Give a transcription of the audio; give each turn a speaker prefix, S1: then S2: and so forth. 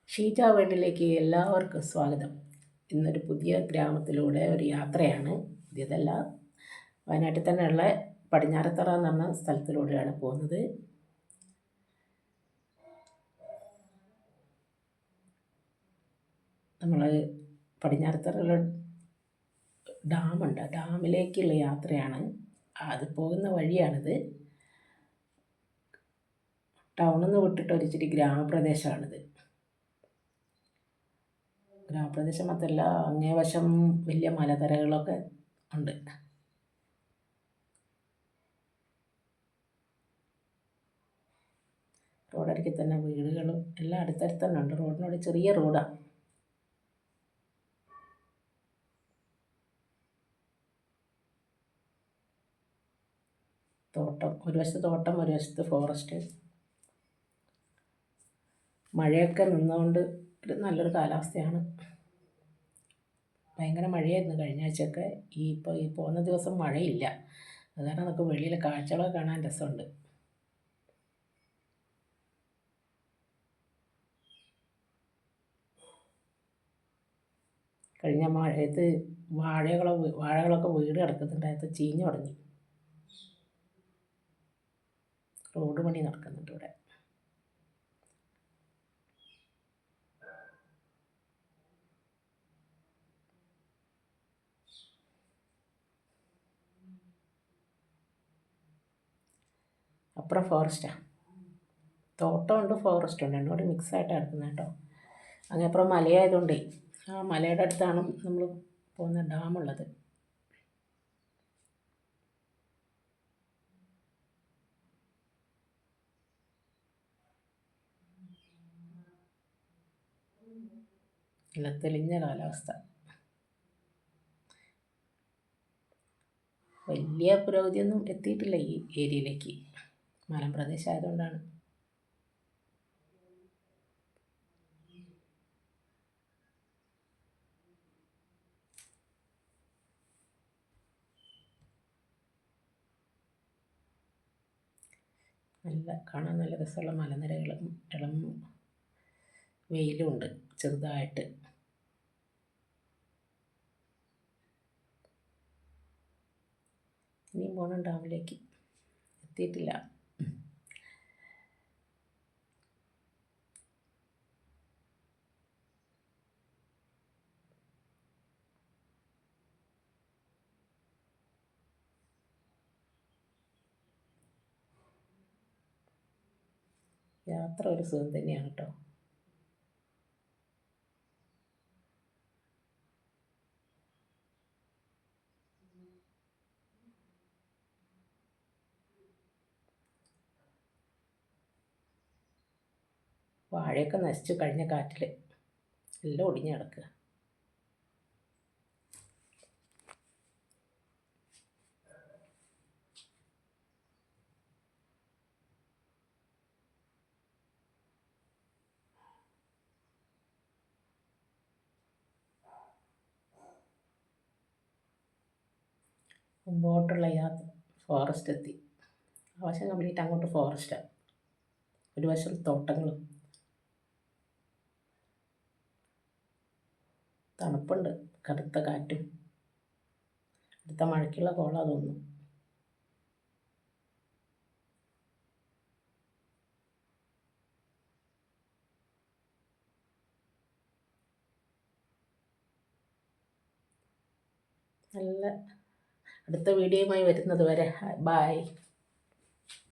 S1: ഷീജ വേൾഡിലേക്ക് എല്ലാവർക്കും സ്വാഗതം. ഇന്നൊരു പുതിയ ഗ്രാമത്തിലൂടെ ഒരു യാത്രയാണ്. ഇതല്ല, വയനാട്ടിൽ തന്നെയുള്ള പടിഞ്ഞാറത്തറ എന്ന് പറഞ്ഞ സ്ഥലത്തിലൂടെയാണ് പോകുന്നത്. നമ്മൾ പടിഞ്ഞാറത്തറയുള്ള ഡാമുണ്ട്, ഡാമിലേക്കുള്ള യാത്രയാണ്. അത് പോകുന്ന വഴിയാണിത്. ടൗണിൽ നിന്ന് വിട്ടിട്ട് ഒരിച്ചിരി ഗ്രാമപ്രദേശമാണിത്. ഗ്രാമപ്രദേശം മാത്രമല്ല, അങ്ങേ വശം വലിയ മലനിരകളൊക്കെ ഉണ്ട്. റോഡരികിൽ തന്നെ വീടുകളും എല്ലാം അടുത്തടുത്ത് തന്നെ ഉണ്ട്. റോഡിനോട് ചെറിയ റോഡാണ്. തോട്ടം, ഒരു വശത്ത് തോട്ടം, ഒരു വശത്ത് ഫോറസ്റ്റ്. മഴയൊക്കെ നിന്നുകൊണ്ട് ഒരു നല്ലൊരു കാലാവസ്ഥയാണ്. ഭയങ്കര മഴയായിരുന്നു കഴിഞ്ഞ ആഴ്ചയൊക്കെ. ഈ പോകുന്ന ദിവസം മഴയില്ല. അതാണ് നമുക്ക് വെളിയിലെ കാഴ്ചകളൊക്കെ കാണാൻ രസമുണ്ട്. കഴിഞ്ഞ മഴയത്ത് വാഴകളൊക്കെ വീട് കിടക്കുന്നുണ്ടായത് ചീഞ്ഞു തുടങ്ങി. റോഡ് പണി നടക്കുന്നുണ്ട് ഇവിടെ. അപ്പുറം ഫോറസ്റ്റാണ്. തോട്ടമുണ്ട്, ഫോറസ്റ്റ് ഉണ്ട്, രണ്ടും കൂടി മിക്സായിട്ടാണ് കിടക്കുന്നത് കേട്ടോ. അങ്ങേപ്പുറം മലയായതുകൊണ്ടേ ആ മലയുടെ അടുത്താണ് നമ്മൾ പോകുന്ന ഡാമുള്ളത്. നല്ല തെളിഞ്ഞ കാലാവസ്ഥ. വലിയ പുരോഗതിയൊന്നും എത്തിയിട്ടില്ല ഈ ഏരിയയിലേക്ക്. മലമ്പ്രദേശം ആയതുകൊണ്ടാണ്. കാണാൻ നല്ല രസമുള്ള മലനിരകളും ഇളം വെയിലുമുണ്ട് ചെറുതായിട്ട്. ഇനിയും പോകണം ഡാമിലേക്ക്, എത്തിയിട്ടില്ല. യാത്ര ഒരു സുഖം തന്നെയാണ് കേട്ടോ. വാഴയൊക്കെ നശിച്ചു കഴിഞ്ഞ കാറ്റിൽ, എല്ലാം ഒടിഞ്ഞു കിടക്കുക. മുമ്പോട്ടുള്ള യാത്ര ഫോറസ്റ്റ് എത്തി. ആ വശം കംപ്ലീറ്റ് അങ്ങോട്ട് ഫോറസ്റ്റാണ്. ഒരു വശം തോട്ടങ്ങളും. തണുപ്പുണ്ട്, കടുത്ത കാറ്റും. അടുത്ത മഴയ്ക്കുള്ള കോളാ തോന്നുന്നു. നല്ല അടുത്ത വീഡിയോയുമായി വരുന്നത് വരെ ബൈ.